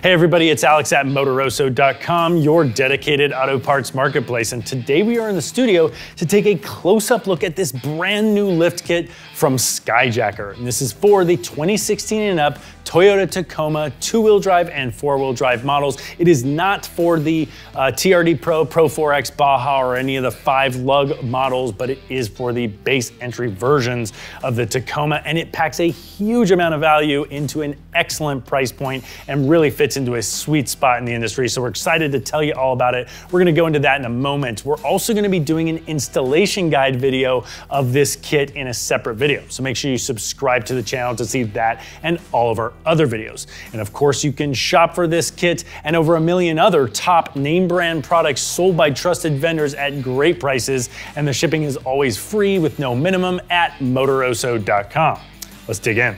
Hey everybody, it's Alex at Motoroso.com, your dedicated auto parts marketplace. And today we are in the studio to take a close-up look at this brand new lift kit from Skyjacker. And this is for the 2016 and up Toyota Tacoma 2-wheel drive and 4-wheel drive models. It is not for the TRD Pro, Pro 4X, Baja, or any of the 5 lug models, but it is for the base entry versions of the Tacoma. And it packs a huge amount of value into an excellent price point and really fits into a sweet spot in the industry. So we're excited to tell you all about it. We're gonna go into that in a moment. We're also gonna be doing an installation guide video of this kit in a separate video. So make sure you subscribe to the channel to see that and all of our other videos. And of course, you can shop for this kit and over a million other top name brand products sold by trusted vendors at great prices. And the shipping is always free with no minimum at Motoroso.com. Let's dig in.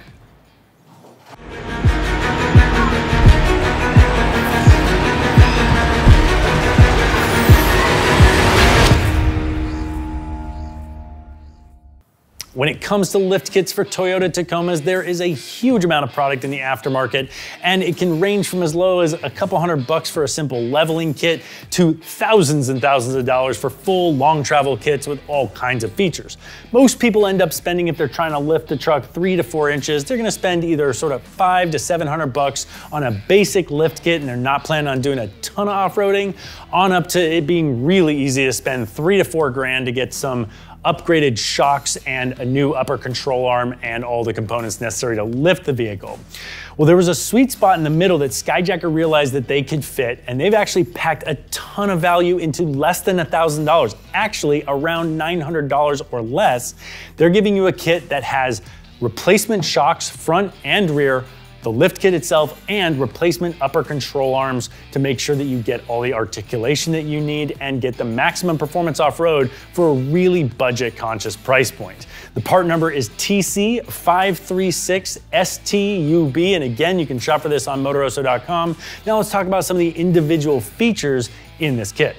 When it comes to lift kits for Toyota Tacomas, there is a huge amount of product in the aftermarket, and it can range from as low as a couple $100 for a simple leveling kit to thousands and thousands of dollars for full long travel kits with all kinds of features. Most people end up spending, if they're trying to lift the truck 3 to 4 inches, they're gonna spend either sort of $500 to $700 on a basic lift kit, and they're not planning on doing a ton of off-roading, on up to it being really easy to spend $3 to $4 grand to get some upgraded shocks and a new upper control arm and all the components necessary to lift the vehicle. Well, there was a sweet spot in the middle that Skyjacker realized that they could fit, and they've actually packed a ton of value into less than $1,000, actually around $900 or less. They're giving you a kit that has replacement shocks, front and rear, the lift kit itself, and replacement upper control arms to make sure that you get all the articulation that you need and get the maximum performance off-road for a really budget-conscious price point. The part number is TC536STUB, and again, you can shop for this on Motoroso.com. Now let's talk about some of the individual features in this kit.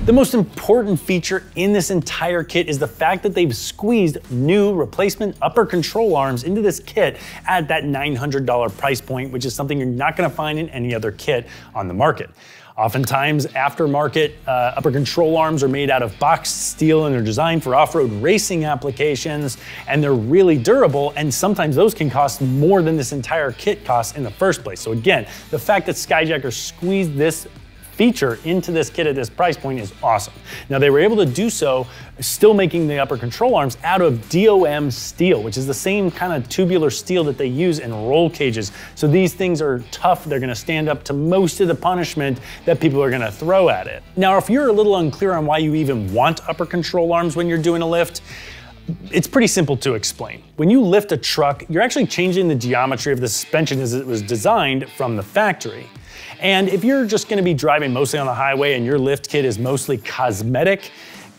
The most important feature in this entire kit is the fact that they've squeezed new replacement upper control arms into this kit at that $900 price point, which is something you're not gonna find in any other kit on the market. Oftentimes, aftermarket upper control arms are made out of boxed steel, and they're designed for off-road racing applications, and they're really durable, and sometimes those can cost more than this entire kit costs in the first place. So again, the fact that Skyjacker squeezed this feature into this kit at this price point is awesome. Now, they were able to do so still making the upper control arms out of DOM steel, which is the same kind of tubular steel that they use in roll cages. So these things are tough. They're gonna stand up to most of the punishment that people are gonna throw at it. Now, if you're a little unclear on why you even want upper control arms when you're doing a lift, it's pretty simple to explain. When you lift a truck, you're actually changing the geometry of the suspension as it was designed from the factory. And if you're just gonna be driving mostly on the highway and your lift kit is mostly cosmetic,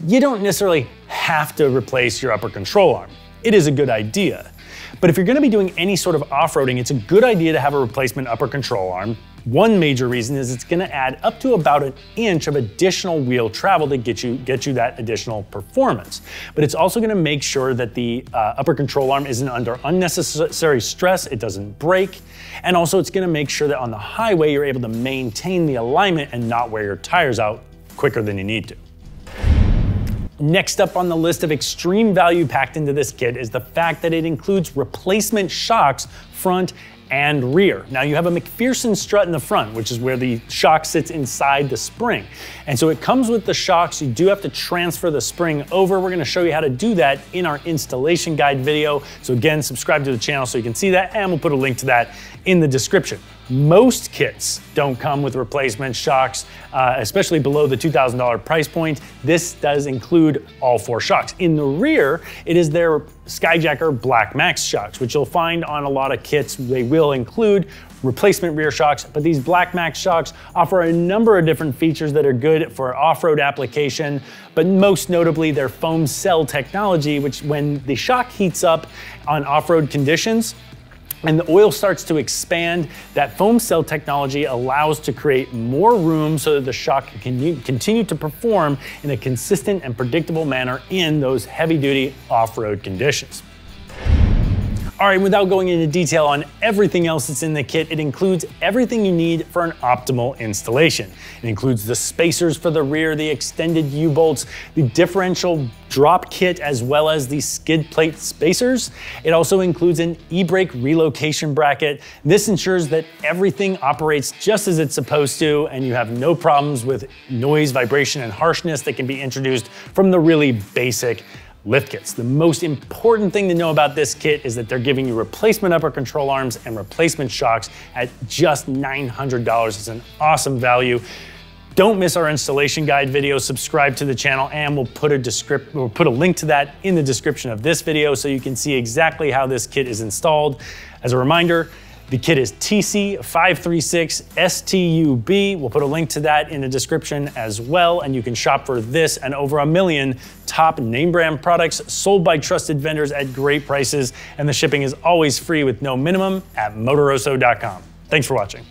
you don't necessarily have to replace your upper control arm. It is a good idea. But if you're gonna be doing any sort of off-roading, it's a good idea to have a replacement upper control arm. One major reason is it's gonna add up to about 1 inch of additional wheel travel to get you that additional performance. But it's also gonna make sure that the upper control arm isn't under unnecessary stress, it doesn't break, and also it's gonna make sure that on the highway you're able to maintain the alignment and not wear your tires out quicker than you need to. Next up on the list of extreme value packed into this kit is the fact that it includes replacement shocks, front and rear. Now, you have a McPherson strut in the front, which is where the shock sits inside the spring. And so it comes with the shocks. You do have to transfer the spring over. We're gonna show you how to do that in our installation guide video. So again, subscribe to the channel so you can see that, and we'll put a link to that in the description. Most kits don't come with replacement shocks, especially below the $2,000 price point. This does include all 4 shocks. In the rear, it is their Skyjacker Black Max shocks, which you'll find on a lot of kits. They will include replacement rear shocks, but these Black Max shocks offer a number of different features that are good for off-road application, but most notably their foam cell technology, which when the shock heats up on off-road conditions, and the oil starts to expand, that foam cell technology allows to create more room so that the shock can continue to perform in a consistent and predictable manner in those heavy-duty off-road conditions. All right, without going into detail on everything else that's in the kit, it includes everything you need for an optimal installation. It includes the spacers for the rear, the extended U-bolts, the differential drop kit, as well as the skid plate spacers. It also includes an e-brake relocation bracket. This ensures that everything operates just as it's supposed to, and you have no problems with noise, vibration, and harshness that can be introduced from the really basic lift kits. The most important thing to know about this kit is that they're giving you replacement upper control arms and replacement shocks at just $900. It's an awesome value. Don't miss our installation guide video, subscribe to the channel, and we'll put a link to that in the description of this video so you can see exactly how this kit is installed. As a reminder, the kit is TC536STUB. We'll put a link to that in the description as well, and you can shop for this and over 1 million top name brand products sold by trusted vendors at great prices, and the shipping is always free with no minimum at Motoroso.com. Thanks for watching.